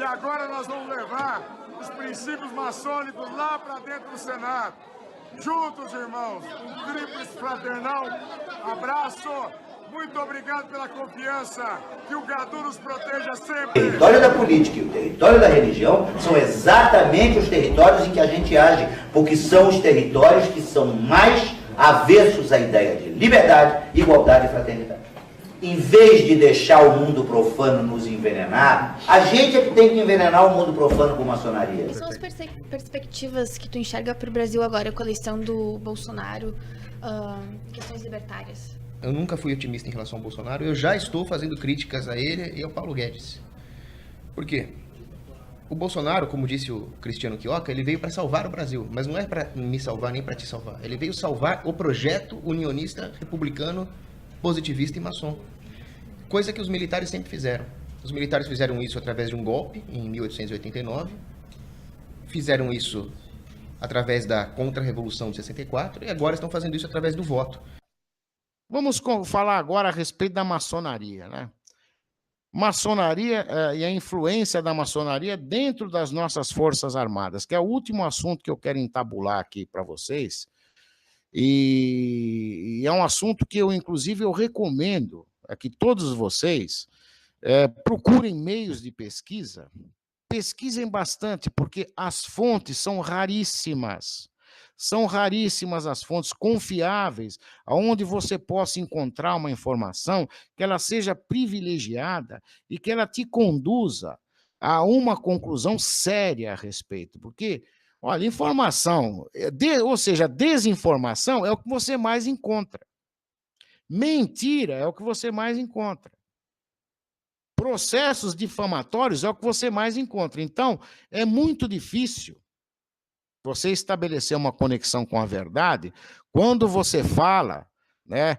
agora nós vamos levar os princípios maçônicos lá para dentro do Senado. Juntos, irmãos, um tríplice fraternal abraço. Muito obrigado pela confiança. Que o Gadu nos proteja sempre. O território da política e o território da religião são exatamente os territórios em que a gente age, porque são os territórios que são mais avessos à ideia de liberdade, igualdade e fraternidade. Em vez de deixar o mundo profano nos envenenar, a gente é que tem que envenenar o mundo profano com maçonaria. Quais são as perspectivas que tu enxerga para o Brasil agora com a eleição do Bolsonaro, questões libertárias? Eu nunca fui otimista em relação ao Bolsonaro, eu já estou fazendo críticas a ele e ao Paulo Guedes. Por quê? O Bolsonaro, como disse o Cristiano Quioca, ele veio para salvar o Brasil, mas não é para me salvar nem para te salvar. Ele veio salvar o projeto unionista, republicano, positivista e maçom. Coisa que os militares sempre fizeram. Os militares fizeram isso através de um golpe, em 1889. Fizeram isso através da Contra-Revolução de 64 e agora estão fazendo isso através do voto. Vamos falar agora a respeito da maçonaria, né? Maçonaria e a influência da maçonaria dentro das nossas Forças Armadas, que é o último assunto que eu quero entabular aqui para vocês. E é um assunto que inclusive, eu recomendo que todos vocês procurem meios de pesquisa, pesquisem bastante, porque as fontes são raríssimas. São raríssimas as fontes confiáveis, onde você possa encontrar uma informação que ela seja privilegiada e que ela te conduza a uma conclusão séria a respeito. Porque, olha, informação, ou seja, desinformação é o que você mais encontra. Mentira é o que você mais encontra. Processos difamatórios é o que você mais encontra. Então, é muito difícil você estabelecer uma conexão com a verdade quando você fala, né,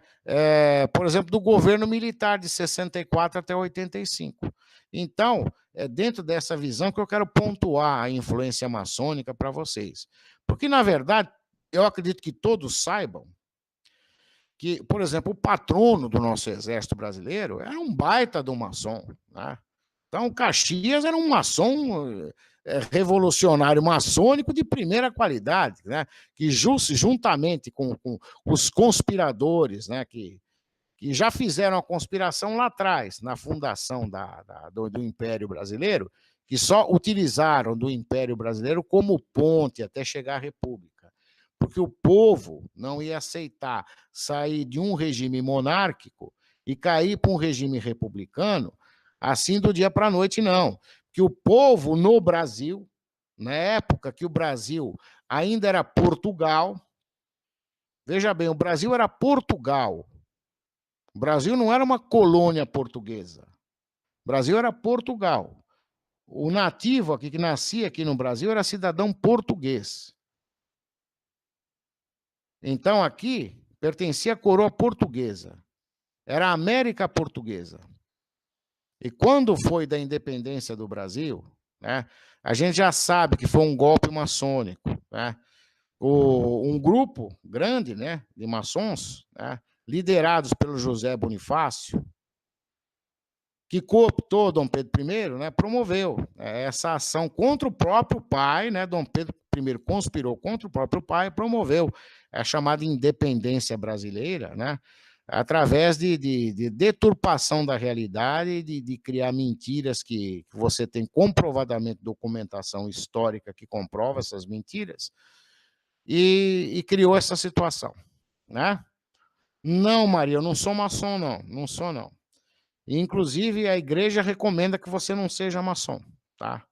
por exemplo, do governo militar de 64 até 85. Então, é dentro dessa visão que eu quero pontuar a influência maçônica para vocês. Porque, na verdade, eu acredito que todos saibam que, por exemplo, o patrono do nosso exército brasileiro era um baita de um maçom, né? Então, o Caxias era um maçom revolucionário maçônico de primeira qualidade, né? Que juntamente com os conspiradores, né? Que já fizeram a conspiração lá atrás, na fundação do Império Brasileiro, que só utilizaram do Império Brasileiro como ponte até chegar à República. Porque o povo não ia aceitar sair de um regime monárquico e cair para um regime republicano assim do dia para a noite, não. Que o povo no Brasil, na época que o Brasil ainda era Portugal, veja bem, o Brasil era Portugal. O Brasil não era uma colônia portuguesa. O Brasil era Portugal. O nativo aqui, que nascia aqui no Brasil era cidadão português. Então, aqui, pertencia à coroa portuguesa. Era a América Portuguesa. E quando foi da independência do Brasil, né, a gente já sabe que foi um golpe maçônico, né? Um grupo grande, né, de maçons, né, liderados pelo José Bonifácio, que cooptou Dom Pedro I, né, promoveu essa ação contra o próprio pai, né? Dom Pedro I conspirou contra o próprio pai e promoveu a chamada independência brasileira, né? Através de deturpação da realidade, de criar mentiras que você tem comprovadamente documentação histórica que comprova essas mentiras, e criou essa situação, né? Não, Maria, eu não sou maçom, não. Não sou, não. Inclusive, a igreja recomenda que você não seja maçom, tá?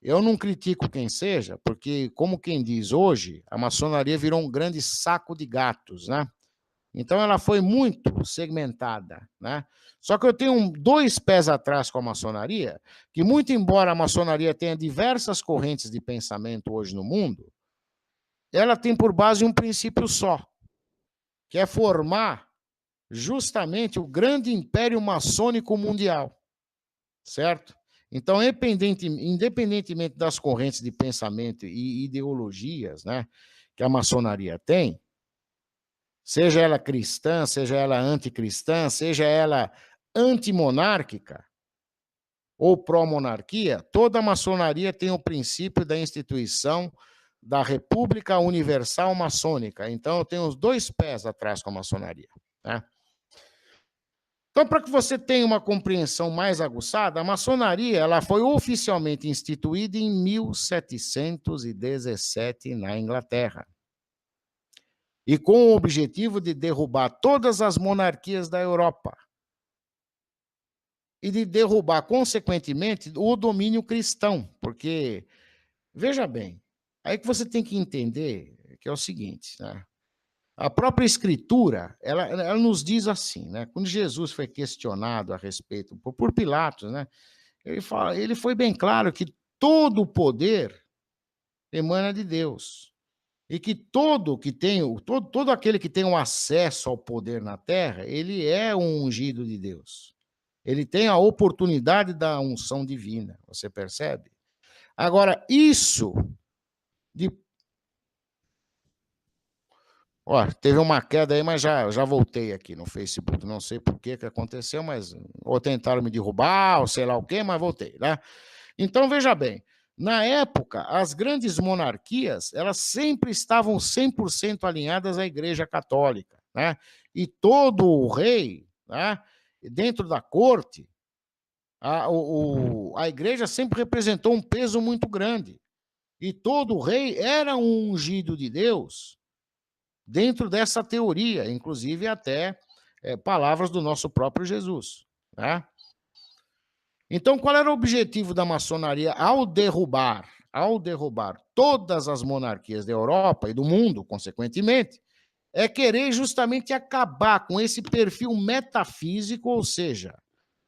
Eu não critico quem seja, porque, como quem diz hoje, a maçonaria virou um grande saco de gatos, né? Então, ela foi muito segmentada, né? Só que eu tenho 2 pés atrás com a maçonaria, que muito embora a maçonaria tenha diversas correntes de pensamento hoje no mundo, ela tem por base um princípio só, que é formar justamente o grande império maçônico mundial, certo? Então, independentemente das correntes de pensamento e ideologias, né, que a maçonaria tem, seja ela cristã, seja ela anticristã, seja ela antimonárquica, ou pró-monarquia, toda a maçonaria tem o princípio da instituição da República Universal Maçônica. Então, eu tenho os 2 pés atrás com a maçonaria, né? Então, para que você tenha uma compreensão mais aguçada, a maçonaria ela foi oficialmente instituída em 1717 na Inglaterra. E com o objetivo de derrubar todas as monarquias da Europa. E de derrubar, consequentemente, o domínio cristão. Porque, veja bem, aí que você tem que entender que é o seguinte, né? A própria Escritura, ela nos diz assim, né? Quando Jesus foi questionado a respeito, por Pilatos, né? Ele foi bem claro que todo o poder emana de Deus. E que todo aquele que tem o acesso ao poder na terra, ele é um ungido de Deus. Ele tem a oportunidade da unção divina, você percebe? Agora, isso de... Ó, teve uma queda aí, mas já voltei aqui no Facebook. Não sei por que aconteceu, mas ou tentaram me derrubar, ou sei lá o quê, mas voltei, né? Então, veja bem, na época, as grandes monarquias, elas sempre estavam 100% alinhadas à Igreja Católica, né? E todo o rei, né, dentro da corte, a Igreja sempre representou um peso muito grande. E todo rei era um ungido de Deus, dentro dessa teoria, inclusive até palavras do nosso próprio Jesus, né? Então, qual era o objetivo da maçonaria ao derrubar todas as monarquias da Europa e do mundo, consequentemente, é querer justamente acabar com esse perfil metafísico, ou seja,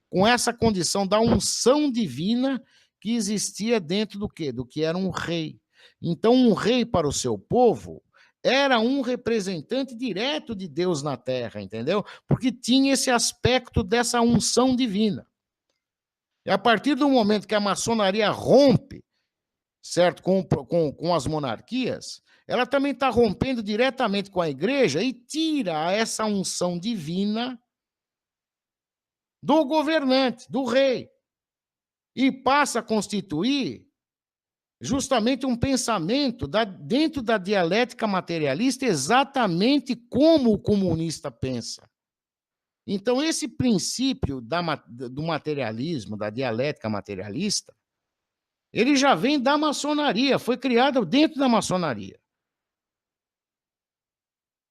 com essa condição da unção divina que existia dentro do quê? Do que era um rei. Então, um rei para o seu povo era um representante direto de Deus na terra, entendeu? Porque tinha esse aspecto dessa unção divina. E a partir do momento que a maçonaria rompe, certo, com as monarquias, ela também está rompendo diretamente com a igreja e tira essa unção divina do governante, do rei, e passa a constituir justamente um pensamento dentro da dialética materialista exatamente como o comunista pensa. Então, esse princípio do materialismo, da dialética materialista, ele já vem da maçonaria, foi criado dentro da maçonaria.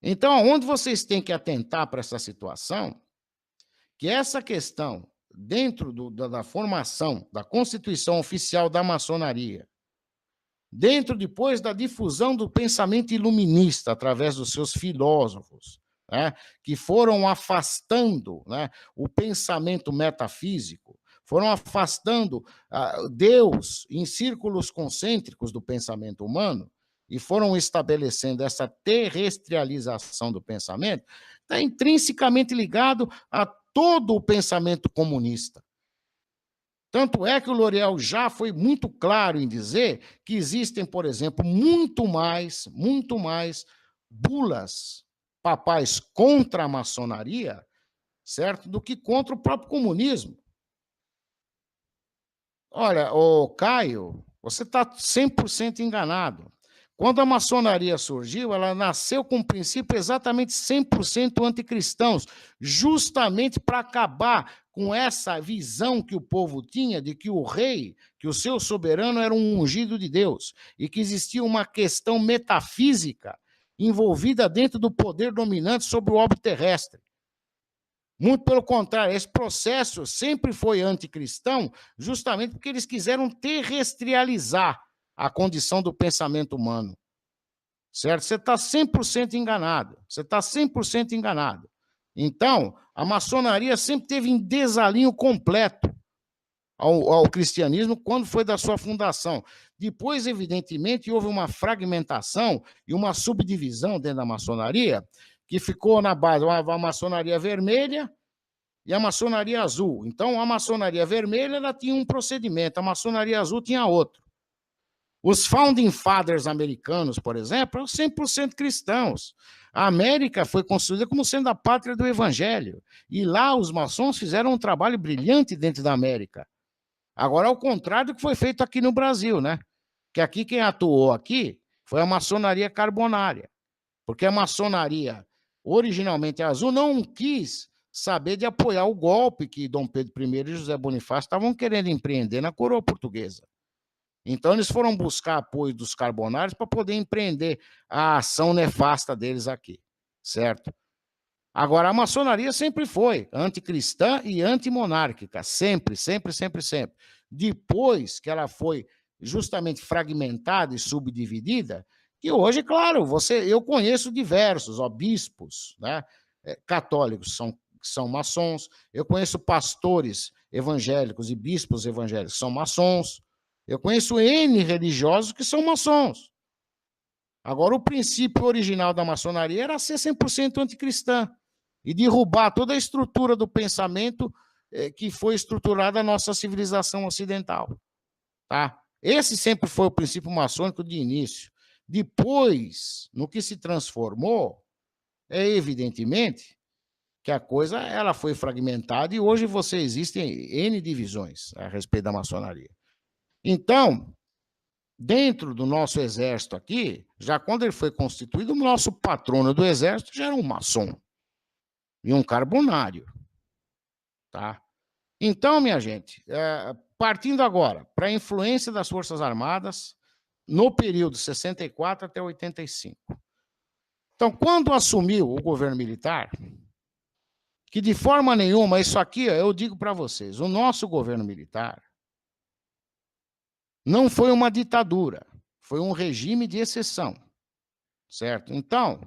Então, onde vocês têm que atentar para essa situação, que essa questão, dentro da formação da Constituição Oficial da Maçonaria, dentro depois da difusão do pensamento iluminista através dos seus filósofos, né, que foram afastando, né, o pensamento metafísico, foram afastando Deus em círculos concêntricos do pensamento humano e foram estabelecendo essa terrestrialização do pensamento, está intrinsecamente ligado a todo o pensamento comunista. Tanto é que o L'Oréal já foi muito claro em dizer que existem, por exemplo, muito mais bulas papais contra a maçonaria, certo? Do que contra o próprio comunismo. Olha, ô Caio, você está 100% enganado. Quando a maçonaria surgiu, ela nasceu com um princípio exatamente 100% anticristãos, justamente para acabar com essa visão que o povo tinha de que o rei, que o seu soberano era um ungido de Deus, e que existia uma questão metafísica envolvida dentro do poder dominante sobre o orbe terrestre. Muito pelo contrário, esse processo sempre foi anticristão, justamente porque eles quiseram terrestrializar a condição do pensamento humano. Certo? Você está 100% enganado. Você está 100% enganado. Então, a maçonaria sempre teve em desalinho completo ao cristianismo quando foi da sua fundação. Depois, evidentemente, houve uma fragmentação e uma subdivisão dentro da maçonaria que ficou na base a maçonaria vermelha e a maçonaria azul. Então, a maçonaria vermelha ela tinha um procedimento, a maçonaria azul tinha outro. Os Founding Fathers americanos, por exemplo, eram 100% cristãos. A América foi construída como sendo a pátria do evangelho. E lá os maçons fizeram um trabalho brilhante dentro da América. Agora, ao contrário do que foi feito aqui no Brasil, né? Que aqui quem atuou aqui foi a maçonaria carbonária, porque a maçonaria, originalmente azul, não quis saber de apoiar o golpe que Dom Pedro I e José Bonifácio estavam querendo empreender na coroa portuguesa. Então, eles foram buscar apoio dos carbonários para poder empreender a ação nefasta deles aqui, certo? Agora, a maçonaria sempre foi anticristã e antimonárquica, sempre, sempre, sempre, sempre. Depois que ela foi justamente fragmentada e subdividida, que hoje, claro, eu conheço diversos bispos, né, católicos que são maçons, eu conheço pastores evangélicos e bispos evangélicos que são maçons, eu conheço N religiosos que são maçons. Agora, o princípio original da maçonaria era ser 100% anticristã e derrubar toda a estrutura do pensamento que foi estruturada a nossa civilização ocidental. Tá? Esse sempre foi o princípio maçônico de início. Depois, no que se transformou, é evidentemente que a coisa ela foi fragmentada e hoje existem N divisões a respeito da maçonaria. Então, dentro do nosso exército aqui, já quando ele foi constituído, o nosso patrono do exército já era um maçom e um carbonário. Tá? Então, minha gente, partindo agora para a influência das Forças Armadas no período 64 até 85. Então, quando assumiu o governo militar, que de forma nenhuma, isso aqui eu digo para vocês, o nosso governo militar não foi uma ditadura, foi um regime de exceção, certo? Então,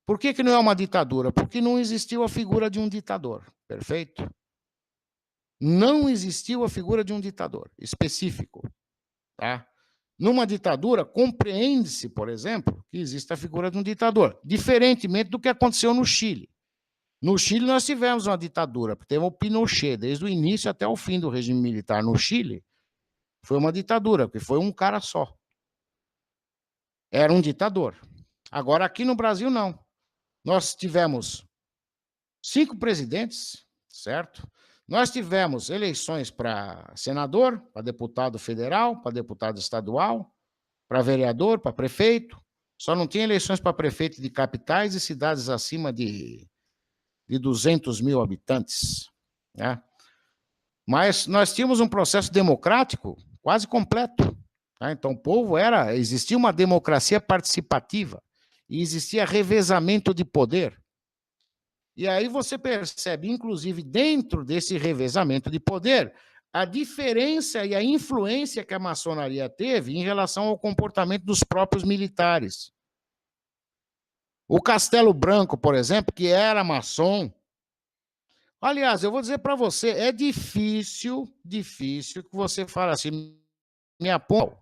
por que não é uma ditadura? Porque não existiu a figura de um ditador, perfeito? Não existiu a figura de um ditador específico, tá? Numa ditadura, compreende-se, por exemplo, que existe a figura de um ditador, diferentemente do que aconteceu no Chile. No Chile, nós tivemos uma ditadura, porque teve o Pinochet, desde o início até o fim do regime militar no Chile, foi uma ditadura, porque foi um cara só. Era um ditador. Agora, aqui no Brasil, não. Nós tivemos 5 presidentes, certo? Nós tivemos eleições para senador, para deputado federal, para deputado estadual, para vereador, para prefeito. Só não tinha eleições para prefeito de capitais e cidades acima de 200 mil habitantes, né? Mas nós tínhamos um processo democrático quase completo, tá? Então o povo existia uma democracia participativa e existia revezamento de poder. E aí você percebe, inclusive, dentro desse revezamento de poder, a diferença e a influência que a maçonaria teve em relação ao comportamento dos próprios militares. O Castelo Branco, por exemplo, que era maçom. Aliás, eu vou dizer para você, é difícil que você fale assim, me aponta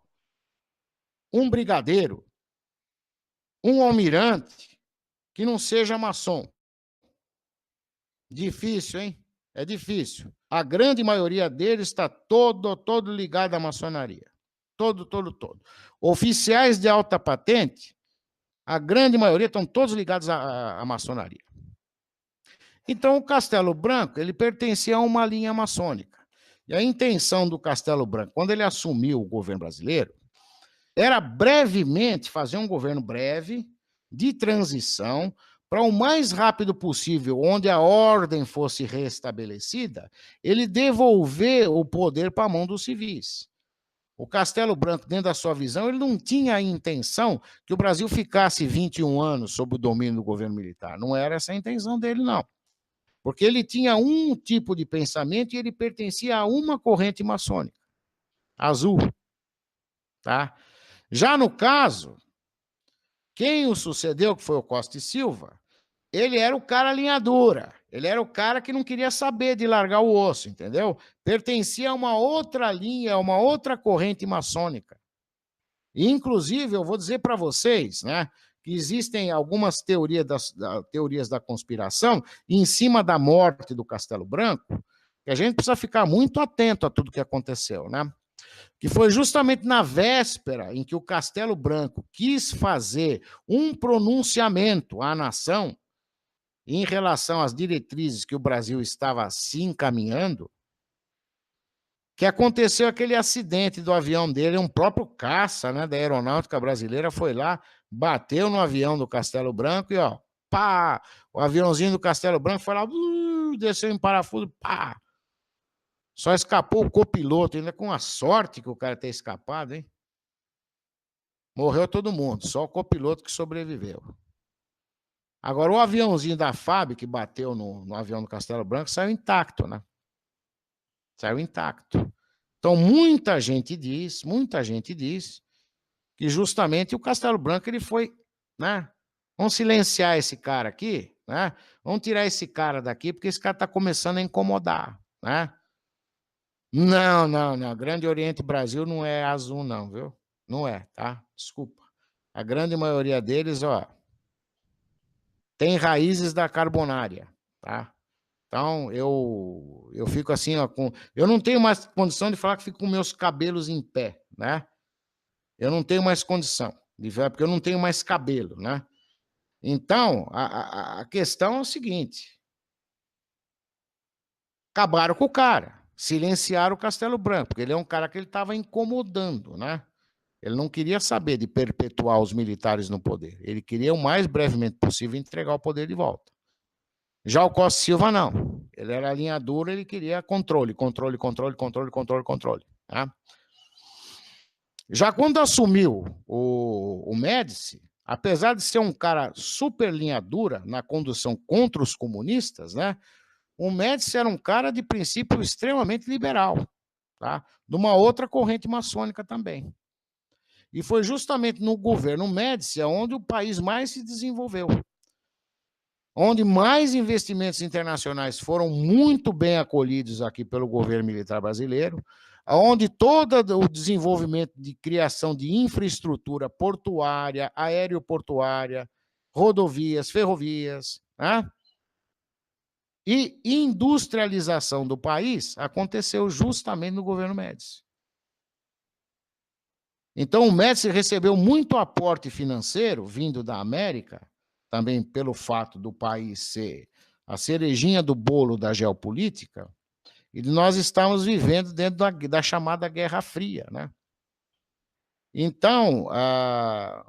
um brigadeiro, um almirante, que não seja maçom. Difícil, hein? É difícil. A grande maioria deles está todo ligado à maçonaria. Todo. Oficiais de alta patente, a grande maioria estão todos ligados à maçonaria. Então, o Castelo Branco, ele pertencia a uma linha maçônica. E a intenção do Castelo Branco, quando ele assumiu o governo brasileiro, era brevemente fazer um governo breve, de transição, para o mais rápido possível, onde a ordem fosse restabelecida, ele devolver o poder para a mão dos civis. O Castelo Branco, dentro da sua visão, ele não tinha a intenção que o Brasil ficasse 21 anos sob o domínio do governo militar. Não era essa a intenção dele, não. Porque ele tinha um tipo de pensamento e ele pertencia a uma corrente maçônica, azul. Tá? Já no caso, quem o sucedeu, que foi o Costa e Silva, ele era o cara linha dura, ele era o cara que não queria saber de largar o osso, entendeu? Pertencia a uma outra linha, a uma outra corrente maçônica. E, inclusive, eu vou dizer para vocês, né, que existem algumas teorias da conspiração em cima da morte do Castelo Branco, que a gente precisa ficar muito atento a tudo que aconteceu, né? Que foi justamente na véspera em que o Castelo Branco quis fazer um pronunciamento à nação em relação às diretrizes que o Brasil estava se encaminhando, que aconteceu aquele acidente do avião dele, um próprio caça, né, da aeronáutica brasileira foi lá, bateu no avião do Castelo Branco e, ó, pá, o aviãozinho do Castelo Branco foi lá, desceu em parafuso, pá. Só escapou o copiloto, ainda com a sorte que o cara ter escapado, hein? Morreu todo mundo, só o copiloto que sobreviveu. Agora, o aviãozinho da FAB, que bateu no avião do Castelo Branco, saiu intacto, né? Saiu intacto. Então, muita gente diz que justamente o Castelo Branco ele foi, né? Vamos silenciar esse cara aqui, né? Vamos tirar esse cara daqui, porque esse cara está começando a incomodar, né? Não. Grande Oriente Brasil não é azul, não, viu? Não é, tá? Desculpa. A grande maioria deles, ó, tem raízes da carbonária, tá? Então, eu fico assim, ó, eu não tenho mais condição de falar que fico com meus cabelos em pé, né? Eu não tenho mais condição de ver, porque eu não tenho mais cabelo, né? Então, a questão é o seguinte: acabaram com o cara, silenciaram o Castelo Branco, porque ele é um cara que ele estava incomodando, né? Ele não queria saber de perpetuar os militares no poder. Ele queria, o mais brevemente possível, entregar o poder de volta. Já o Costa Silva, não. Ele era linha dura, ele queria controle. Tá? Já quando assumiu o Médici, apesar de ser um cara super linha dura na condução contra os comunistas, né? O Médici era um cara de princípio extremamente liberal, tá? De uma outra corrente maçônica também. E foi justamente no governo Médici onde o país mais se desenvolveu, onde mais investimentos internacionais foram muito bem acolhidos aqui pelo governo militar brasileiro, onde todo o desenvolvimento de criação de infraestrutura portuária, aeroportuária, rodovias, ferrovias, né? E industrialização do país aconteceu justamente no governo Médici. Então, o Médici recebeu muito aporte financeiro vindo da América, também pelo fato do país ser a cerejinha do bolo da geopolítica, e nós estamos vivendo dentro da chamada Guerra Fria, né? Então, é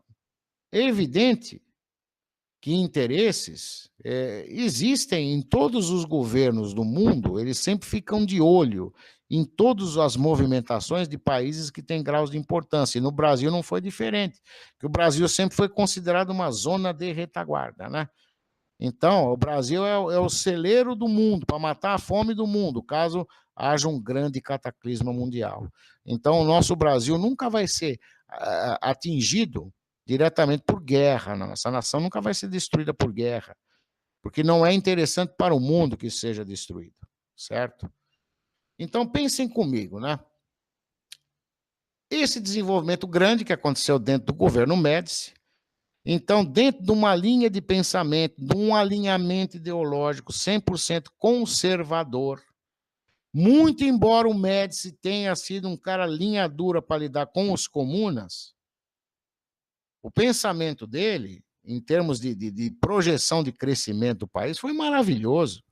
evidente que interesses existem em todos os governos do mundo, eles sempre ficam de olho em todas as movimentações de países que têm graus de importância. E no Brasil não foi diferente, porque o Brasil sempre foi considerado uma zona de retaguarda, né? Então, o Brasil é o celeiro do mundo, para matar a fome do mundo, caso haja um grande cataclisma mundial. Então, o nosso Brasil nunca vai ser atingido diretamente por guerra, não. Essa nação nunca vai ser destruída por guerra, porque não é interessante para o mundo que seja destruído, certo? Então, pensem comigo, né? Esse desenvolvimento grande que aconteceu dentro do governo Médici, então, dentro de uma linha de pensamento, de um alinhamento ideológico 100% conservador, muito embora o Médici tenha sido um cara linha dura para lidar com os comunas, o pensamento dele, em termos de projeção de crescimento do país, foi maravilhoso.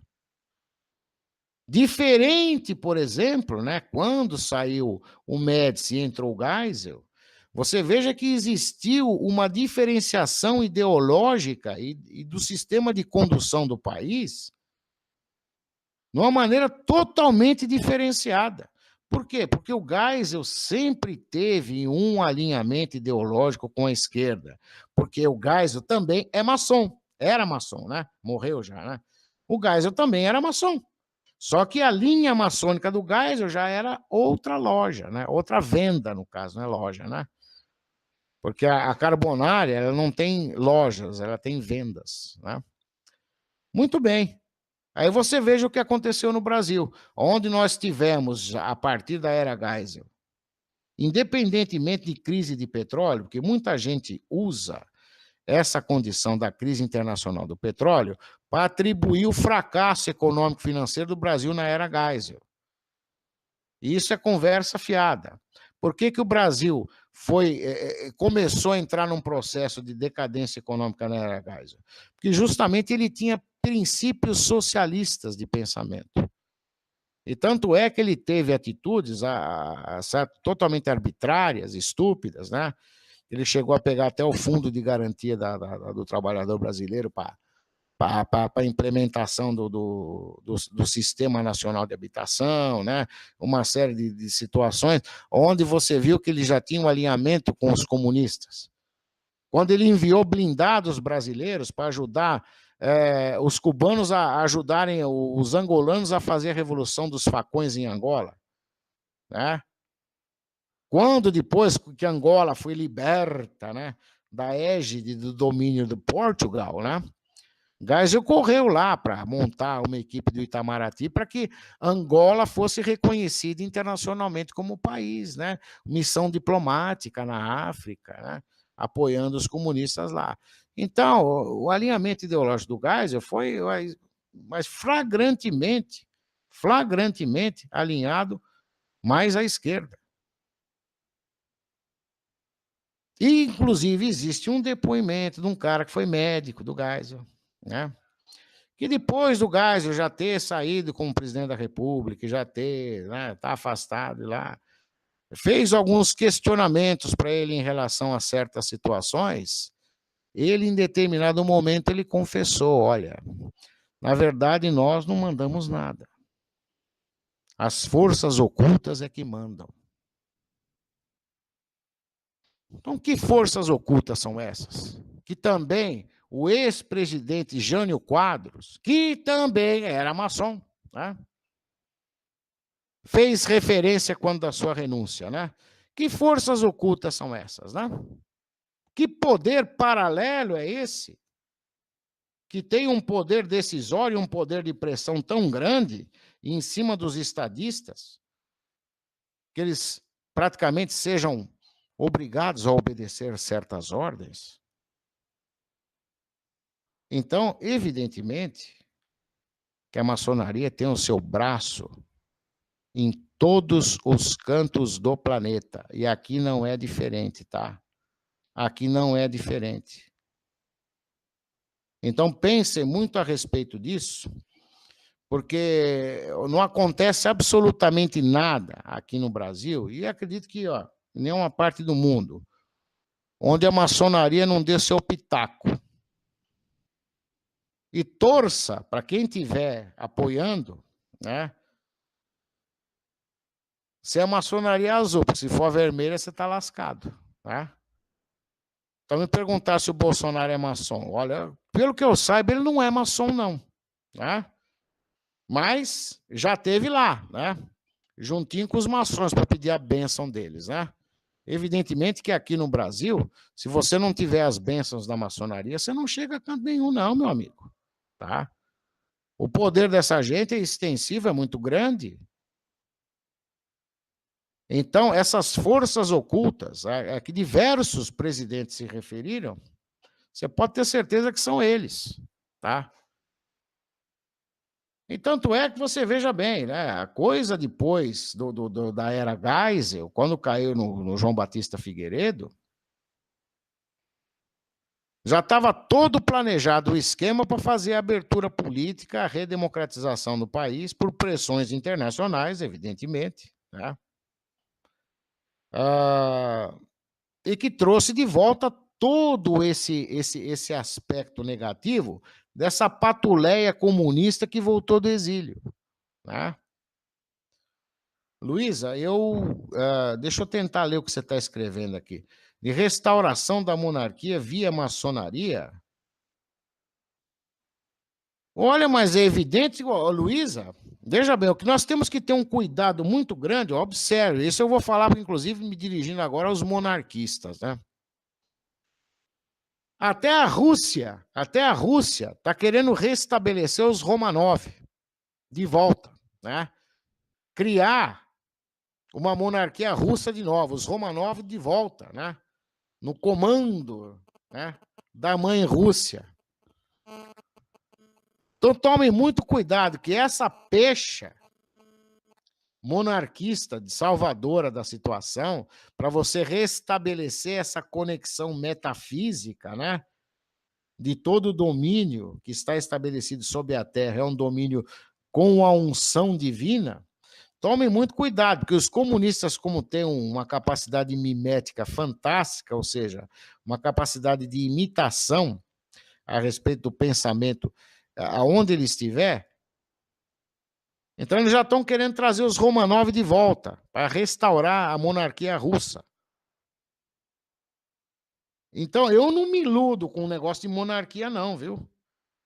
Diferente, por exemplo, né, quando saiu o Médici e entrou o Geisel, você veja que existiu uma diferenciação ideológica e do sistema de condução do país de uma maneira totalmente diferenciada. Por quê? Porque o Geisel sempre teve um alinhamento ideológico com a esquerda, porque o Geisel também é maçom, era maçom, né? Morreu já, né? O Geisel também era maçom. Só que a linha maçônica do Geisel já era outra loja, né? Outra venda, no caso, não é loja, né? Porque a Carbonária, ela não tem lojas, ela tem vendas, né? Muito bem. Aí você veja o que aconteceu no Brasil, onde nós tivemos, a partir da era Geisel, independentemente de crise de petróleo, porque muita gente usa essa condição da crise internacional do petróleo para atribuir o fracasso econômico-financeiro do Brasil na era Geisel. E isso é conversa fiada. Por que o Brasil começou a entrar num processo de decadência econômica na era Geisel? Porque justamente ele tinha princípios socialistas de pensamento. E tanto é que ele teve atitudes totalmente arbitrárias, estúpidas, né? Ele chegou a pegar até o fundo de garantia do trabalhador brasileiro para a implementação do Sistema Nacional de Habitação, né? Uma série de situações onde você viu que ele já tinha um alinhamento com os comunistas. Quando ele enviou blindados brasileiros para ajudar os cubanos a ajudarem os angolanos a fazer a Revolução dos Facões em Angola, né? Quando depois que Angola foi liberta, né, da égide do domínio de Portugal, né, Geisel correu lá para montar uma equipe do Itamaraty para que Angola fosse reconhecida internacionalmente como país, né? Missão diplomática na África, né? Apoiando os comunistas lá. Então, o alinhamento ideológico do Geisel foi mas flagrantemente alinhado mais à esquerda. E, inclusive, existe um depoimento de um cara que foi médico do Geisel, né? Que depois do Geisel já ter saído como presidente da República, já ter, né, tá afastado lá, fez alguns questionamentos para ele em relação a certas situações. Ele, em determinado momento, ele confessou: olha, na verdade, nós não mandamos nada. As forças ocultas é que mandam. Então, que forças ocultas são essas? Que também o ex-presidente Jânio Quadros, que também era maçom, né, fez referência quando da sua renúncia, né? Que forças ocultas são essas, né? Que poder paralelo é esse? Que tem um poder decisório, um poder de pressão tão grande em cima dos estadistas, que eles praticamente sejam obrigados a obedecer certas ordens? Então, evidentemente, que a maçonaria tem o seu braço em todos os cantos do planeta. E aqui não é diferente, tá? Aqui não é diferente. Então, pensem muito a respeito disso, porque não acontece absolutamente nada aqui no Brasil, e acredito que, em nenhuma parte do mundo, onde a maçonaria não dê seu pitaco. E torça para quem estiver apoiando, né? Se a maçonaria é azul, porque se for a vermelha, você está lascado, né? Então, me perguntar se o Bolsonaro é maçom. Olha, pelo que eu saiba, ele não é maçom, não, né? Mas já teve lá, né? Juntinho com os maçons para pedir a bênção deles, né? Evidentemente que aqui no Brasil, se você não tiver as bênçãos da maçonaria, você não chega a canto nenhum, não, meu amigo, tá? O poder dessa gente é extensivo, é muito grande. Então, essas forças ocultas, a que diversos presidentes se referiram, você pode ter certeza que são eles, tá? E tanto é que você veja bem, né? A coisa depois da era Geisel, quando caiu no João Batista Figueiredo, já estava todo planejado o esquema para fazer a abertura política, a redemocratização do país, por pressões internacionais, evidentemente, né? E que trouxe de volta todo esse aspecto negativo dessa patuleia comunista que voltou do exílio, né? Luísa, deixa eu tentar ler o que você está escrevendo aqui. De restauração da monarquia via maçonaria. Olha, mas é evidente, Luísa, veja bem, o que nós temos que ter um cuidado muito grande, observe, isso eu vou falar, inclusive, me dirigindo agora aos monarquistas, né? Até a Rússia está querendo restabelecer os Romanov de volta, né? Criar uma monarquia russa de novo, os Romanov de volta, né? No comando, né, da mãe Rússia. Então tomem muito cuidado que essa pecha monarquista, de salvadora da situação, para você restabelecer essa conexão metafísica, né, de todo o domínio que está estabelecido sobre a Terra, é um domínio com a unção divina, tomem muito cuidado, porque os comunistas, como têm uma capacidade mimética fantástica, ou seja, uma capacidade de imitação a respeito do pensamento aonde ele estiver, então eles já estão querendo trazer os Romanov de volta para restaurar a monarquia russa. Então eu não me iludo com o negócio de monarquia não, viu?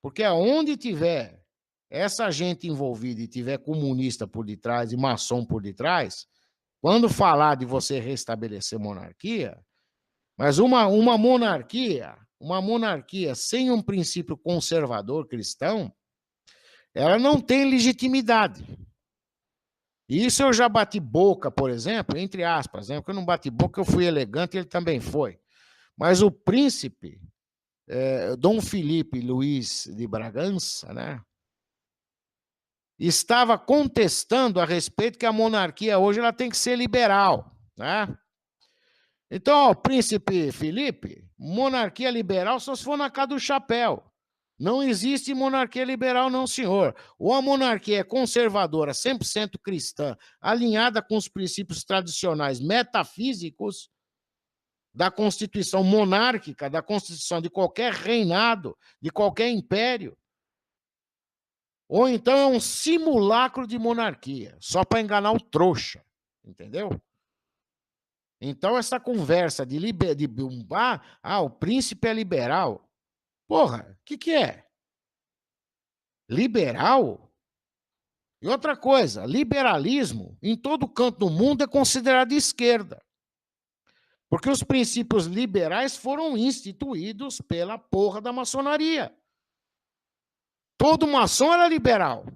Porque aonde tiver essa gente envolvida e tiver comunista por detrás e maçom por detrás, quando falar de você restabelecer monarquia, mas uma monarquia sem um princípio conservador cristão, ela não tem legitimidade. E isso eu já bati boca, por exemplo, entre aspas, né? Porque eu não bati boca, eu fui elegante, ele também foi. Mas o príncipe, Dom Felipe Luís de Bragança, né, estava contestando a respeito que a monarquia hoje ela tem que ser liberal, né? Então, ó, príncipe Felipe, monarquia liberal só se for na casa do chapéu. Não existe monarquia liberal, não, senhor. Ou a monarquia é conservadora, 100% cristã, alinhada com os princípios tradicionais metafísicos da Constituição monárquica, da Constituição de qualquer reinado, de qualquer império. Ou então é um simulacro de monarquia, só para enganar o trouxa, entendeu? Então essa conversa de o príncipe é liberal. Porra, o que é? Liberal? E outra coisa, liberalismo em todo canto do mundo é considerado esquerda. Porque os princípios liberais foram instituídos pela porra da maçonaria. Todo maçom era liberal,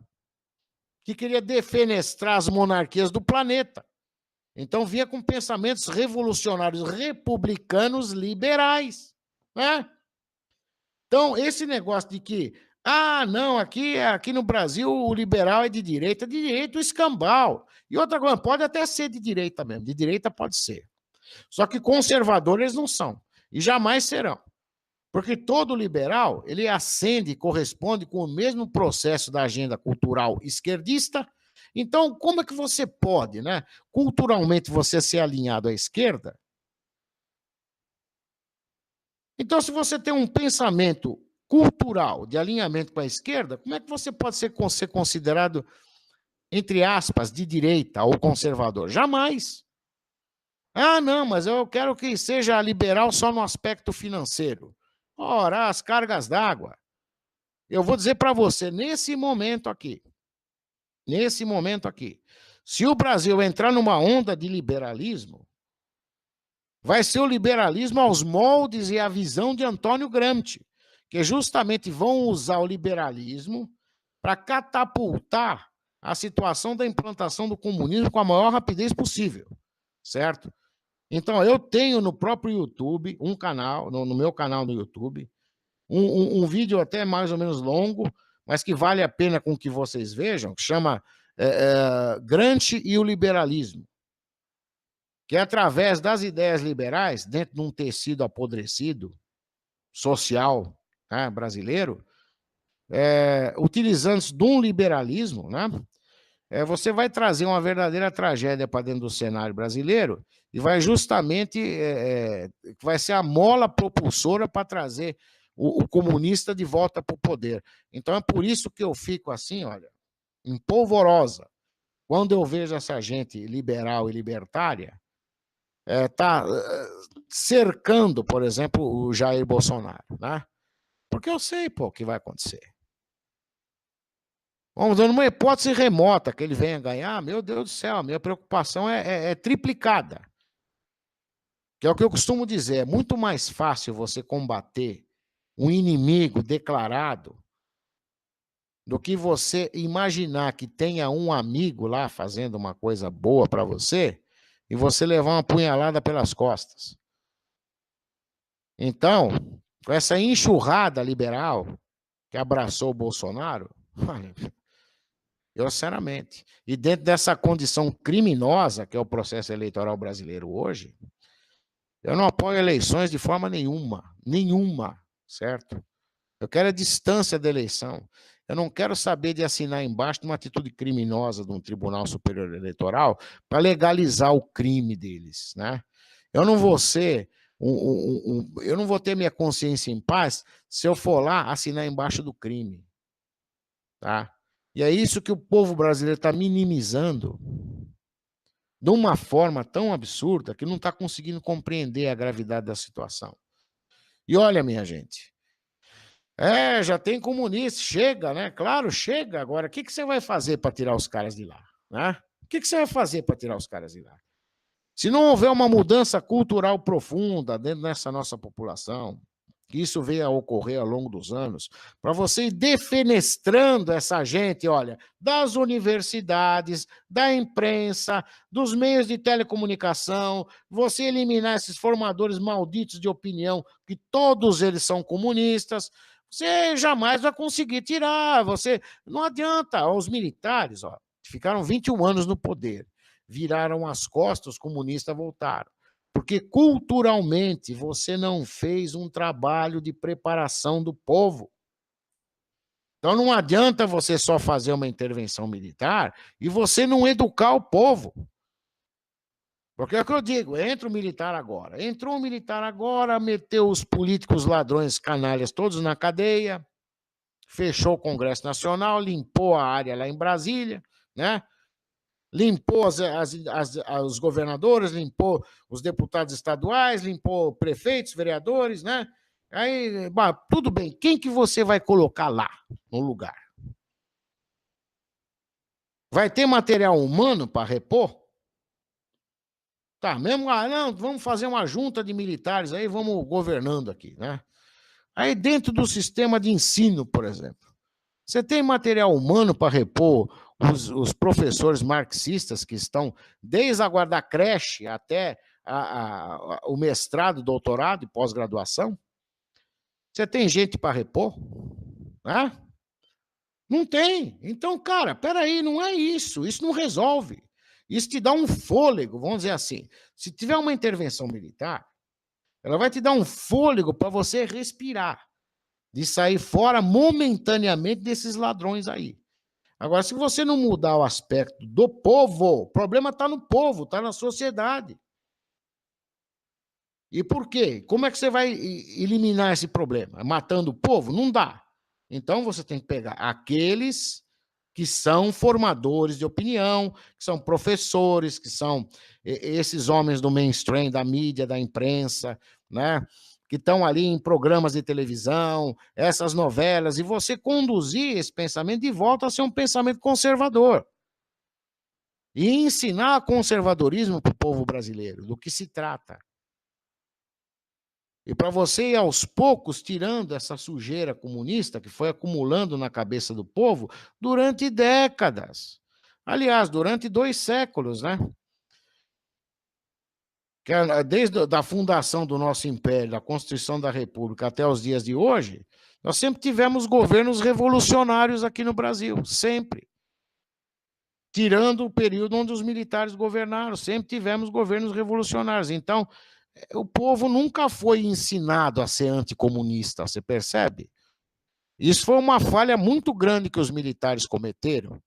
que queria defenestrar as monarquias do planeta. Então vinha com pensamentos revolucionários republicanos liberais, né? Então, esse negócio de que, não, aqui no Brasil o liberal é de direita o escambau. E outra coisa, pode até ser de direita mesmo, de direita pode ser. Só que conservadores eles não são, e jamais serão. Porque todo liberal, ele ascende e corresponde com o mesmo processo da agenda cultural esquerdista. Então, como é que você pode, né, culturalmente, você ser alinhado à esquerda? Então, se você tem um pensamento cultural de alinhamento com a esquerda, como é que você pode ser considerado, entre aspas, de direita ou conservador? Jamais. Não, mas eu quero que seja liberal só no aspecto financeiro. Ora, as cargas d'água. Eu vou dizer para você, nesse momento aqui, se o Brasil entrar numa onda de liberalismo, vai ser o liberalismo aos moldes e à visão de Antônio Gramsci, que justamente vão usar o liberalismo para catapultar a situação da implantação do comunismo com a maior rapidez possível, certo? Então, eu tenho no próprio YouTube, um canal, no meu canal no YouTube, um vídeo até mais ou menos longo, mas que vale a pena com que vocês vejam, que chama Gramsci e o Liberalismo, que é através das ideias liberais, dentro de um tecido apodrecido, social, né, brasileiro, utilizando-se de um liberalismo, né, você vai trazer uma verdadeira tragédia para dentro do cenário brasileiro e vai justamente, vai ser a mola propulsora para trazer o comunista de volta para o poder. Então é por isso que eu fico assim, olha, em polvorosa, quando eu vejo essa gente liberal e libertária, tá cercando, por exemplo, o Jair Bolsonaro, né? Porque eu sei, o que vai acontecer. Vamos dando uma hipótese remota que ele venha ganhar, meu Deus do céu, a minha preocupação é triplicada. Que é o que eu costumo dizer, é muito mais fácil você combater um inimigo declarado do que você imaginar que tenha um amigo lá fazendo uma coisa boa para você e você levar uma punhalada pelas costas. Então, com essa enxurrada liberal que abraçou o Bolsonaro, eu, sinceramente, e dentro dessa condição criminosa que é o processo eleitoral brasileiro hoje, eu não apoio eleições de forma nenhuma, certo? Eu quero a distância da eleição. Eu não quero saber de assinar embaixo de uma atitude criminosa de um Tribunal Superior Eleitoral para legalizar o crime deles, né? Eu não vou ser eu não vou ter minha consciência em paz se eu for lá assinar embaixo do crime, tá? E é isso que o povo brasileiro está minimizando de uma forma tão absurda que não está conseguindo compreender a gravidade da situação. E olha, minha gente, já tem comunista, chega, né? Claro, chega. Agora, o que você vai fazer para tirar os caras de lá? Né? O que você vai fazer para tirar os caras de lá? Se não houver uma mudança cultural profunda dentro dessa nossa população, que isso veio a ocorrer ao longo dos anos, para você ir defenestrando essa gente, olha, das universidades, da imprensa, dos meios de telecomunicação, você eliminar esses formadores malditos de opinião, que todos eles são comunistas, você jamais vai conseguir tirar, não adianta. Os militares, ó, ficaram 21 anos no poder, viraram as costas, os comunistas voltaram. Porque culturalmente você não fez um trabalho de preparação do povo. Então não adianta você só fazer uma intervenção militar e você não educar o povo. Porque é o que eu digo, entra o militar agora. Entrou o militar agora, meteu os políticos ladrões, canalhas todos na cadeia, fechou o Congresso Nacional, limpou a área lá em Brasília, né? Limpou os governadores, limpou os deputados estaduais, limpou prefeitos, vereadores, né? Aí, tudo bem, quem que você vai colocar lá no lugar? Vai ter material humano para repor? Tá, mesmo, não, vamos fazer uma junta de militares aí, vamos governando aqui, né? Aí dentro do sistema de ensino, por exemplo, você tem material humano para repor os professores marxistas que estão desde a guarda creche até o mestrado, doutorado e pós-graduação? Você tem gente para repor? Né? Não tem. Então, cara, peraí, não é isso. Isso não resolve. Isso te dá um fôlego, vamos dizer assim. Se tiver uma intervenção militar, ela vai te dar um fôlego para você respirar, de sair fora momentaneamente desses ladrões aí. Agora, se você não mudar o aspecto do povo, o problema está no povo, está na sociedade. E por quê? Como é que você vai eliminar esse problema? Matando o povo? Não dá. Então, você tem que pegar aqueles que são formadores de opinião, que são professores, que são esses homens do mainstream, da mídia, da imprensa, né? Que estão ali em programas de televisão, essas novelas, e você conduzir esse pensamento de volta a ser um pensamento conservador. E ensinar conservadorismo para o povo brasileiro, do que se trata. E para você ir aos poucos tirando essa sujeira comunista que foi acumulando na cabeça do povo durante décadas. Aliás, durante 2 séculos, né? Desde a fundação do nosso império, da Constituição da República até os dias de hoje, nós sempre tivemos governos revolucionários aqui no Brasil, sempre. Tirando o período onde os militares governaram, sempre tivemos governos revolucionários. Então, o povo nunca foi ensinado a ser anticomunista, você percebe? Isso foi uma falha muito grande que os militares cometeram.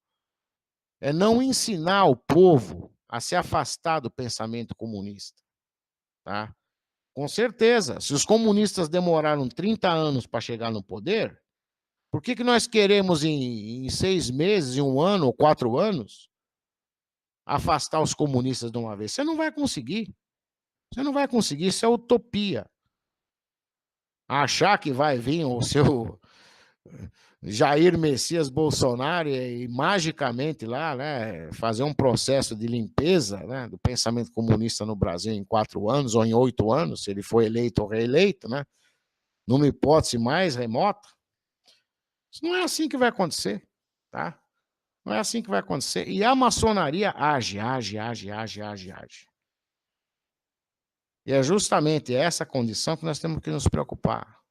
É não ensinar o povo a se afastar do pensamento comunista. Tá? Com certeza, se os comunistas demoraram 30 anos para chegar no poder, por que nós queremos em 6 meses, em 1 ano ou 4 anos, afastar os comunistas de uma vez? Você não vai conseguir. Você não vai conseguir, isso é utopia. Achar que vai vir o seu Jair Messias Bolsonaro e magicamente lá, né, fazer um processo de limpeza, né, do pensamento comunista no Brasil em 4 anos ou em 8 anos, se ele for eleito ou reeleito, né, numa hipótese mais remota. Isso não é assim que vai acontecer, tá? Não é assim que vai acontecer. E a maçonaria age. E é justamente essa condição que nós temos que nos preocupar.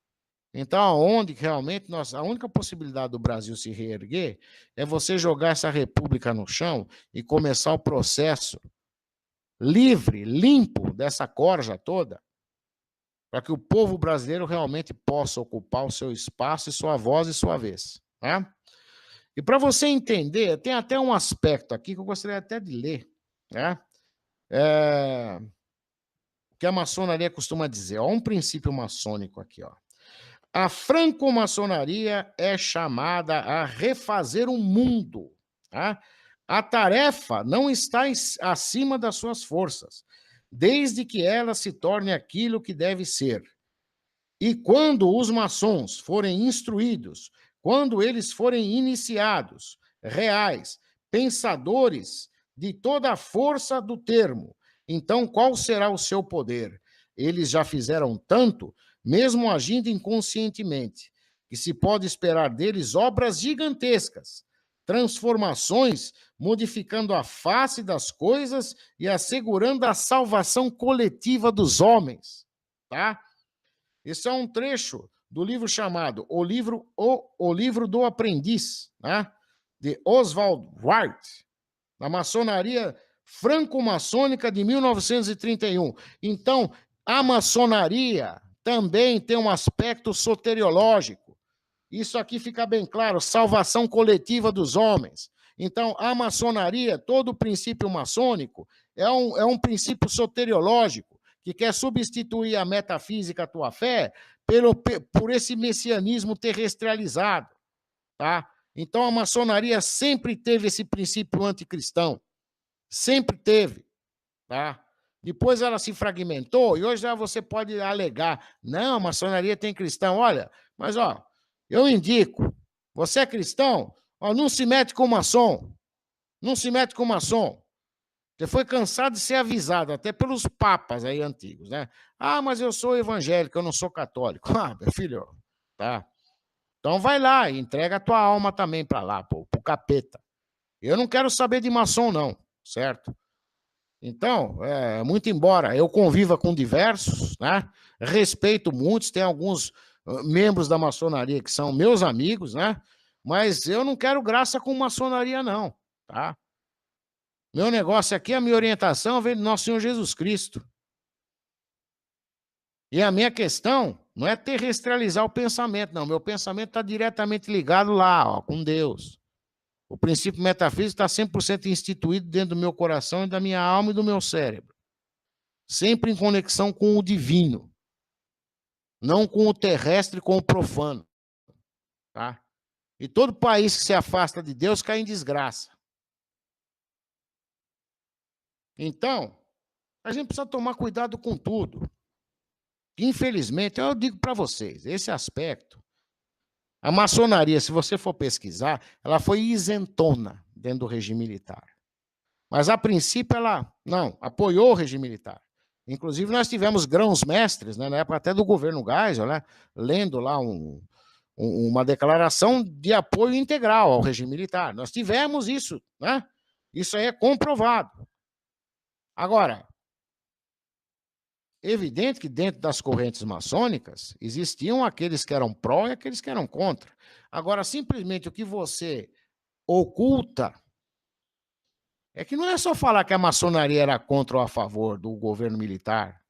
Então, onde realmente a única possibilidade do Brasil se reerguer é você jogar essa república no chão e começar o processo livre, limpo dessa corja toda, para que o povo brasileiro realmente possa ocupar o seu espaço e sua voz e sua vez. Né? E para você entender, tem até um aspecto aqui que eu gostaria até de ler, né? O que a maçonaria costuma dizer. Ó, um princípio maçônico aqui, ó. A franco-maçonaria é chamada a refazer o mundo. Tá? A tarefa não está acima das suas forças, desde que ela se torne aquilo que deve ser. E quando os maçons forem instruídos, quando eles forem iniciados, reais, pensadores de toda a força do termo, então qual será o seu poder? Eles já fizeram tanto, mesmo agindo inconscientemente, que se pode esperar deles obras gigantescas, transformações, modificando a face das coisas e assegurando a salvação coletiva dos homens, tá? Esse é um trecho do livro chamado O Livro do Aprendiz, né? De Oswald Wright, na maçonaria franco-maçônica de 1931. Então, a maçonaria também tem um aspecto soteriológico. Isso aqui fica bem claro, salvação coletiva dos homens. Então, a maçonaria, todo o princípio maçônico, é um princípio soteriológico, que quer substituir a metafísica, a tua fé, por esse messianismo terrestrializado. Tá? Então, a maçonaria sempre teve esse princípio anticristão. Sempre teve. Tá? Depois ela se fragmentou e hoje já você pode alegar, não, a maçonaria tem cristão. Olha, mas ó, eu indico, você é cristão, ó, não se mete com maçom. Não se mete com maçom. Você foi cansado de ser avisado, até pelos papas aí antigos, né? Ah, mas eu sou evangélico, eu não sou católico. Ah, meu filho, tá? Então vai lá e entrega a tua alma também para lá, pro capeta. Eu não quero saber de maçom, não, certo? Então, muito embora eu conviva com diversos, né? Respeito muitos, tem alguns membros da maçonaria que são meus amigos, né? Mas eu não quero graça com maçonaria, não, tá? Meu negócio aqui, a minha orientação vem do nosso Senhor Jesus Cristo. E a minha questão não é terrestrializar o pensamento, não. Meu pensamento está diretamente ligado lá, ó, com Deus. O princípio metafísico está 100% instituído dentro do meu coração e da minha alma e do meu cérebro. Sempre em conexão com o divino. Não com o terrestre, com o profano. Tá? E todo país que se afasta de Deus cai em desgraça. Então, a gente precisa tomar cuidado com tudo. Infelizmente, eu digo para vocês, esse aspecto, a maçonaria, se você for pesquisar, ela foi isentona dentro do regime militar. Mas, a princípio, ela não apoiou o regime militar. Inclusive, nós tivemos grãos-mestres, né, na época até do governo Geisel, né, lendo lá uma declaração de apoio integral ao regime militar. Nós tivemos isso, né? Isso aí é comprovado. Agora, evidente que dentro das correntes maçônicas existiam aqueles que eram pró e aqueles que eram contra. Agora, simplesmente o que você oculta é que não é só falar que a maçonaria era contra ou a favor do governo militar,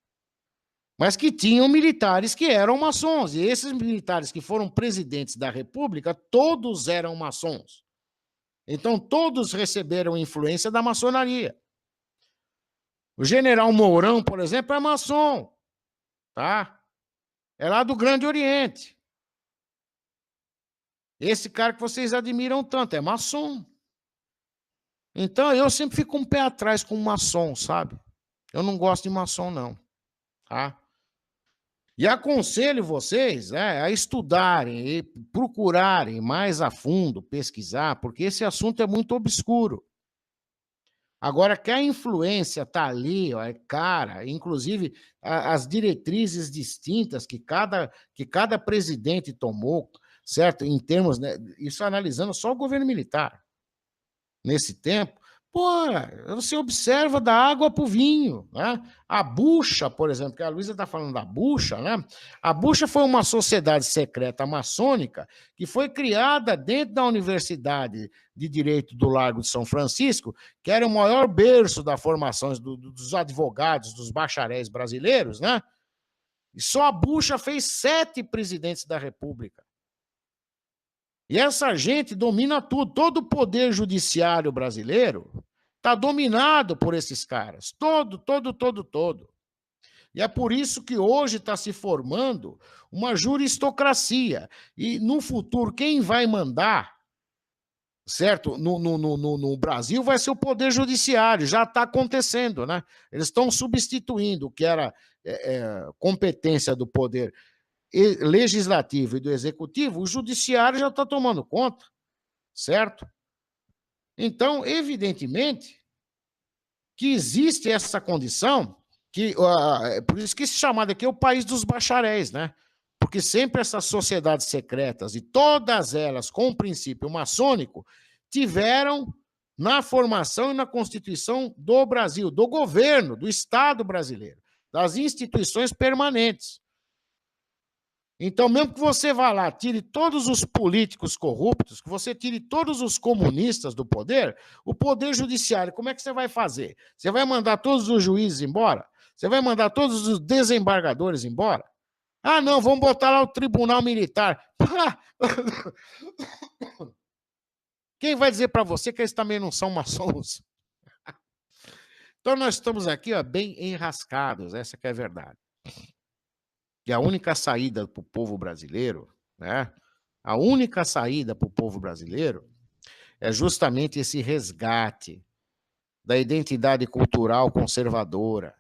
mas que tinham militares que eram maçons. E esses militares que foram presidentes da República, todos eram maçons. Então, todos receberam influência da maçonaria. O general Mourão, por exemplo, é maçom, tá? É lá do Grande Oriente. Esse cara que vocês admiram tanto é maçom. Então, eu sempre fico um pé atrás com maçom, sabe? Eu não gosto de maçom, não, tá? E aconselho vocês a estudarem e procurarem mais a fundo, pesquisar, porque esse assunto é muito obscuro. Agora, que a influência está ali, ó, cara, inclusive as diretrizes distintas que cada presidente tomou, certo? Em termos, né, isso analisando só o governo militar. Nesse tempo, pô, você observa da água para o vinho, né? A Bucha, por exemplo, que a Luísa está falando da Bucha, né? A Bucha foi uma sociedade secreta maçônica que foi criada dentro da Universidade de Direito do Largo de São Francisco, que era o maior berço da formação dos advogados, dos bacharéis brasileiros, né? E só a Bucha fez 7 presidentes da República. E essa gente domina tudo. Todo o poder judiciário brasileiro está dominado por esses caras. Todo. E é por isso que hoje está se formando uma juristocracia. E no futuro, quem vai mandar, certo? No Brasil vai ser o Poder Judiciário. Já está acontecendo, né? Eles estão substituindo o que era competência do Poder Legislativo e do Executivo. O Judiciário já está tomando conta, certo? Então, evidentemente, que existe essa condição, que, por isso que esse chamado aqui é o país dos bacharéis, né? Porque sempre essas sociedades secretas, e todas elas com o princípio maçônico, tiveram na formação e na constituição do Brasil, do governo, do Estado brasileiro, das instituições permanentes. Então, mesmo que você vá lá, tire todos os políticos corruptos, que você tire todos os comunistas do poder, o Poder Judiciário, como é que você vai fazer? Você vai mandar todos os juízes embora? Você vai mandar todos os desembargadores embora? Ah, não, vamos botar lá o Tribunal Militar. Quem vai dizer para você que eles também não são maçons? Então, nós estamos aqui bem enrascados, essa que é a verdade. E a única saída para o povo brasileiro, né? A única saída para o povo brasileiro é justamente esse resgate da identidade cultural conservadora,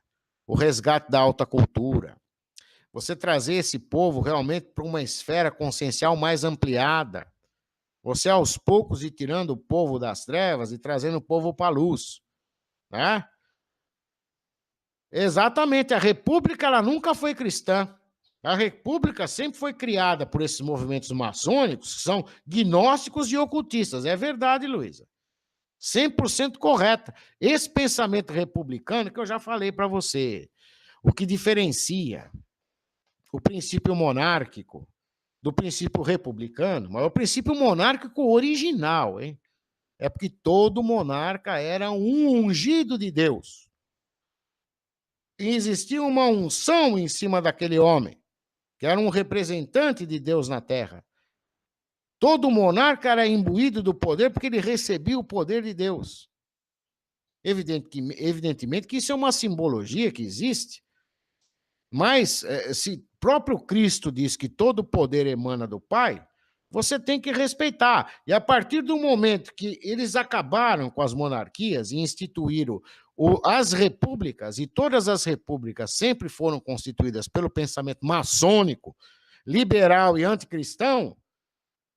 o resgate da alta cultura. Você trazer esse povo realmente para uma esfera consciencial mais ampliada. Você, aos poucos, ir tirando o povo das trevas e trazendo o povo para a luz, né? Exatamente, a República ela nunca foi cristã. A República sempre foi criada por esses movimentos maçônicos, que são gnósticos e ocultistas. É verdade, Luísa. 100% correta. Esse pensamento republicano que eu já falei para você, o que diferencia o princípio monárquico do princípio republicano, mas é o princípio monárquico original, hein? É porque todo monarca era um ungido de Deus. E existia uma unção em cima daquele homem, que era um representante de Deus na terra. Todo monarca era imbuído do poder porque ele recebia o poder de Deus. Evidentemente que isso é uma simbologia que existe, mas se próprio Cristo diz que todo poder emana do Pai, você tem que respeitar. E a partir do momento que eles acabaram com as monarquias e instituíram as repúblicas, e todas as repúblicas sempre foram constituídas pelo pensamento maçônico, liberal e anticristão,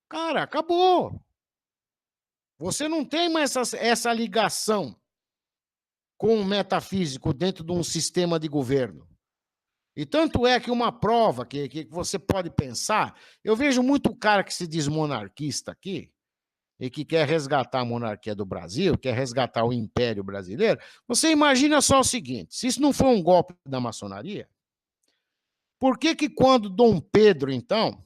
cara, acabou. Você não tem mais essa ligação com o metafísico dentro de um sistema de governo. E tanto é que uma prova que você pode pensar, eu vejo muito cara que se diz monarquista aqui, e que quer resgatar a monarquia do Brasil, quer resgatar o Império Brasileiro. Você imagina só o seguinte, se isso não for um golpe da maçonaria, por que quando Dom Pedro, então,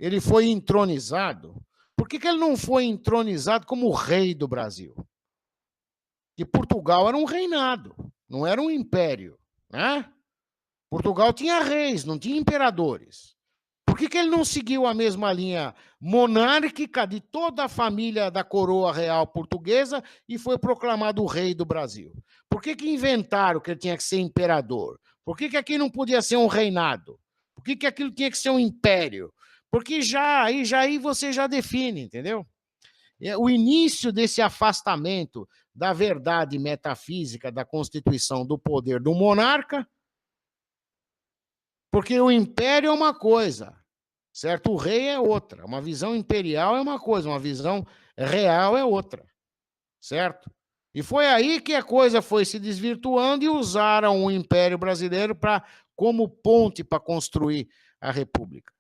ele foi entronizado, por que ele não foi entronizado como rei do Brasil? Que Portugal era um reinado, não era um império, né? Portugal tinha reis, não tinha imperadores. Por que ele não seguiu a mesma linha monárquica de toda a família da coroa real portuguesa e foi proclamado o rei do Brasil? Por que inventaram que ele tinha que ser imperador? Por que aqui não podia ser um reinado? Por que aquilo tinha que ser um império? Porque aí você já define, entendeu? O início desse afastamento da verdade metafísica da constituição do poder do monarca, porque o império é uma coisa, certo? O rei é outra. Uma visão imperial é uma coisa, uma visão real é outra, certo? E foi aí que a coisa foi se desvirtuando e usaram o Império Brasileiro como ponte para construir a República.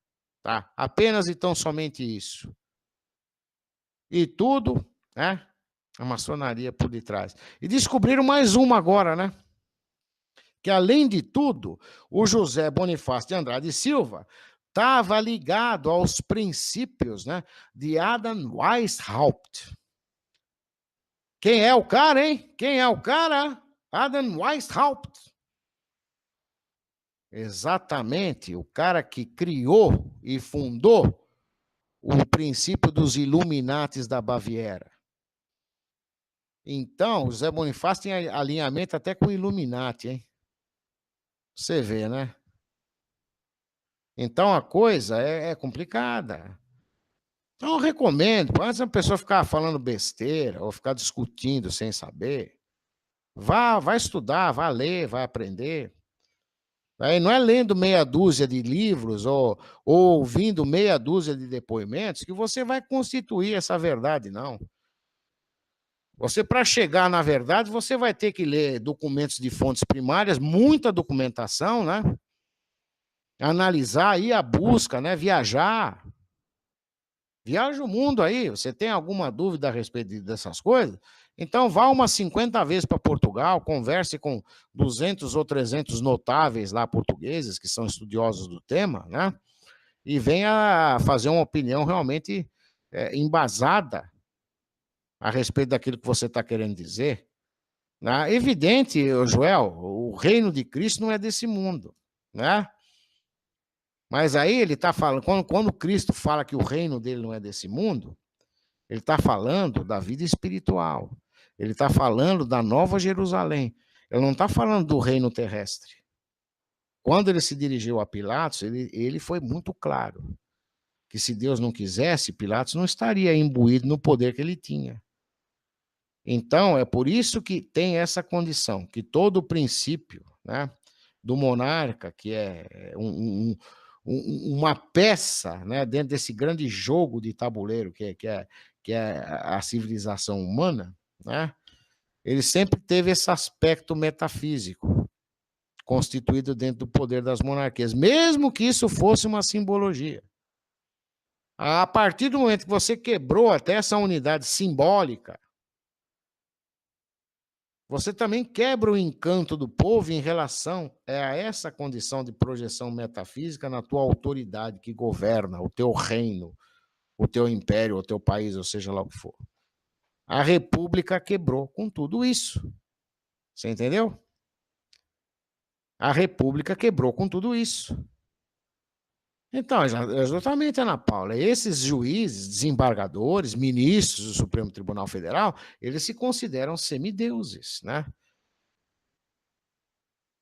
Tá? Apenas e tão somente isso. E tudo, né? A maçonaria por detrás. E descobriram mais uma agora, né? Que, além de tudo, o José Bonifácio de Andrade e Silva estava ligado aos princípios, né, de Adam Weishaupt. Quem é o cara, hein? Quem é o cara? Adam Weishaupt. Exatamente, o cara que criou e fundou o princípio dos Illuminatis da Baviera. Então, o José Bonifácio tem alinhamento até com o Illuminati, hein? Você vê, né? Então, a coisa é complicada. Então, eu recomendo, antes da pessoa ficar falando besteira ou ficar discutindo sem saber, vai estudar, vai ler, vai aprender. Aí não é lendo meia dúzia de livros ou ouvindo meia dúzia de depoimentos que você vai constituir essa verdade, não. Você, para chegar na verdade, você vai ter que ler documentos de fontes primárias, muita documentação, né? Analisar, ir à busca, né? Viajar. Viaja o mundo aí. Você tem alguma dúvida a respeito dessas coisas? Então, vá umas 50 vezes para Portugal, converse com 200 ou 300 notáveis lá portugueses, que são estudiosos do tema, né? E venha fazer uma opinião realmente embasada a respeito daquilo que você está querendo dizer. Né? Evidente, Joel, o reino de Cristo não é desse mundo, né? Mas aí ele está falando, quando Cristo fala que o reino dele não é desse mundo, ele está falando da vida espiritual. Ele está falando da Nova Jerusalém. Ele não está falando do reino terrestre. Quando ele se dirigiu a Pilatos, ele foi muito claro que se Deus não quisesse, Pilatos não estaria imbuído no poder que ele tinha. Então, é por isso que tem essa condição, que todo o princípio, né, do monarca, que é uma peça, né, dentro desse grande jogo de tabuleiro que é a civilização humana, né, ele sempre teve esse aspecto metafísico constituído dentro do poder das monarquias, mesmo que isso fosse uma simbologia. A partir do momento que você quebrou até essa unidade simbólica, você também quebra o encanto do povo em relação a essa condição de projeção metafísica na tua autoridade que governa o teu reino, o teu império, o teu país, ou seja lá o que for. A República quebrou com tudo isso. Você entendeu? A República quebrou com tudo isso. Então, exatamente, Ana Paula, esses juízes, desembargadores, ministros do Supremo Tribunal Federal, eles se consideram semideuses, né?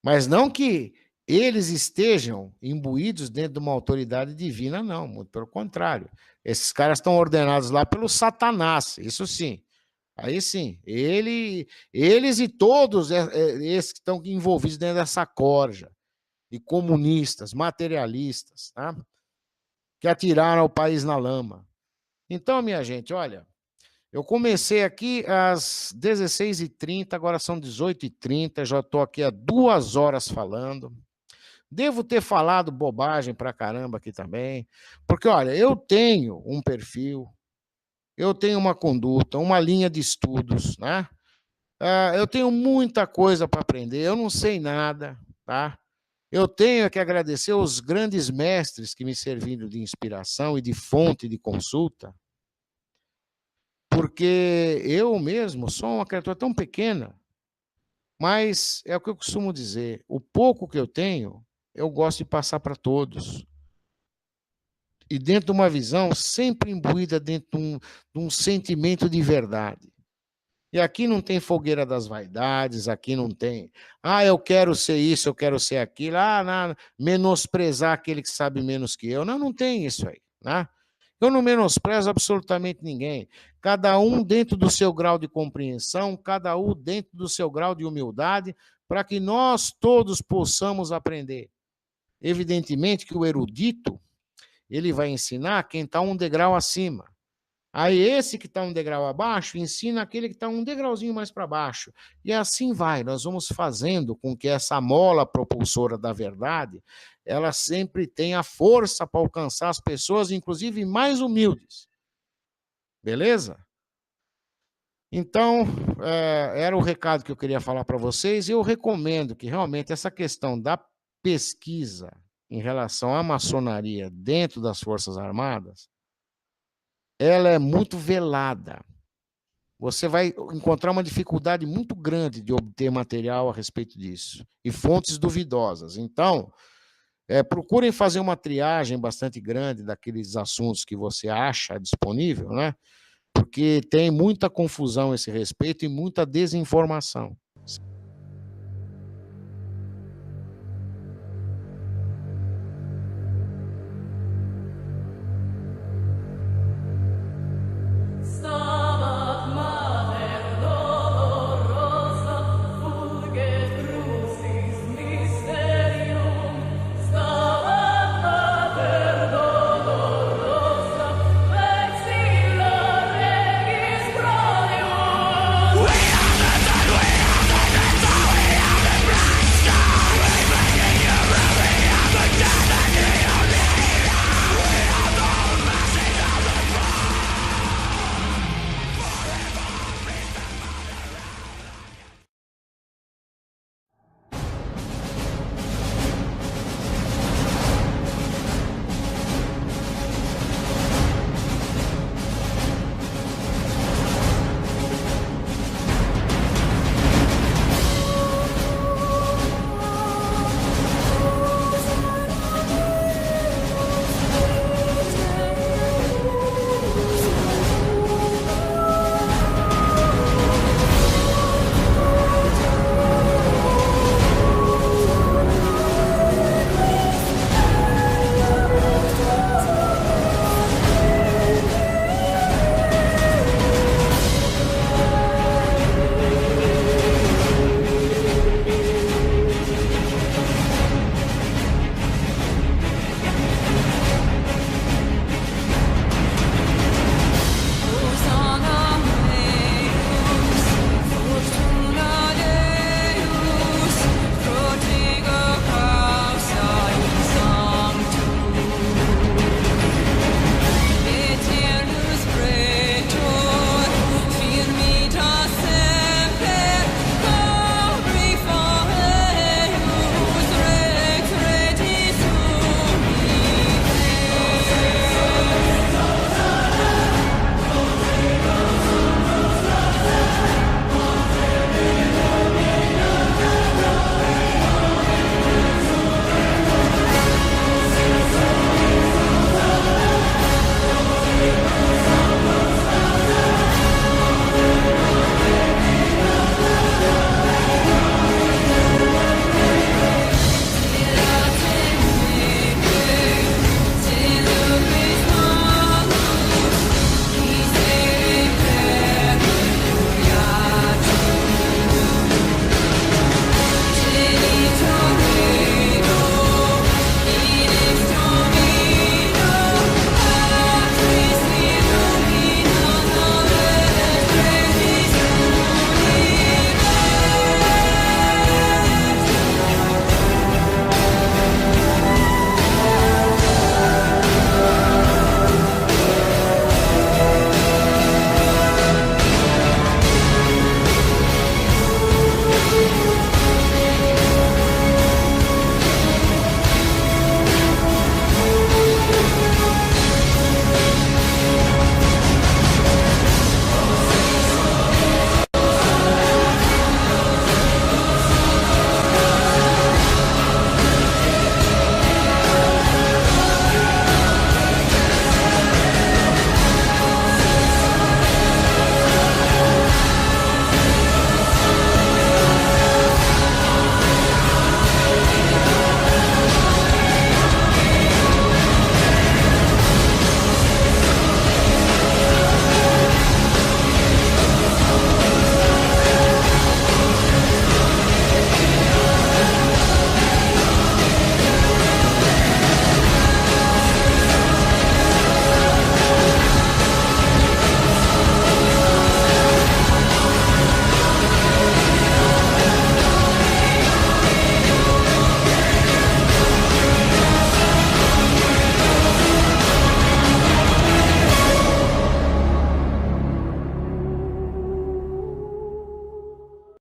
Mas não que eles estejam imbuídos dentro de uma autoridade divina, não, muito pelo contrário. Esses caras estão ordenados lá pelo Satanás, isso sim. Aí sim, eles e todos esses que estão envolvidos dentro dessa corja, e comunistas, materialistas, tá? Que atiraram o país na lama. Então, minha gente, olha, eu comecei aqui às 16h30, agora são 18h30, já estou aqui há 2 horas falando. Devo ter falado bobagem pra caramba aqui também, porque, olha, eu tenho um perfil, eu tenho uma conduta, uma linha de estudos, né? Eu tenho muita coisa para aprender, eu não sei nada, tá? Eu tenho que agradecer aos grandes mestres que me serviram de inspiração e de fonte de consulta, porque eu mesmo sou uma criatura tão pequena, mas é o que eu costumo dizer, o pouco que eu tenho, eu gosto de passar para todos. E dentro de uma visão sempre imbuída dentro de um sentimento de verdade. E aqui não tem fogueira das vaidades, aqui não tem, eu quero ser isso, eu quero ser aquilo, menosprezar aquele que sabe menos que eu. Não, não tem isso aí, né? Eu não menosprezo absolutamente ninguém. Cada um dentro do seu grau de compreensão, cada um dentro do seu grau de humildade, para que nós todos possamos aprender. Evidentemente que o erudito, ele vai ensinar quem está um degrau acima. Aí esse que está um degrau abaixo ensina aquele que está um degrauzinho mais para baixo. E assim vai, nós vamos fazendo com que essa mola propulsora da verdade, ela sempre tenha força para alcançar as pessoas, inclusive mais humildes. Beleza? Então, era o recado que eu queria falar para vocês, e eu recomendo que realmente essa questão da pesquisa em relação à maçonaria dentro das Forças Armadas, ela é muito velada. Você vai encontrar uma dificuldade muito grande de obter material a respeito disso. E fontes duvidosas. Então, procurem fazer uma triagem bastante grande daqueles assuntos que você acha disponível, né? Porque tem muita confusão a esse respeito e muita desinformação.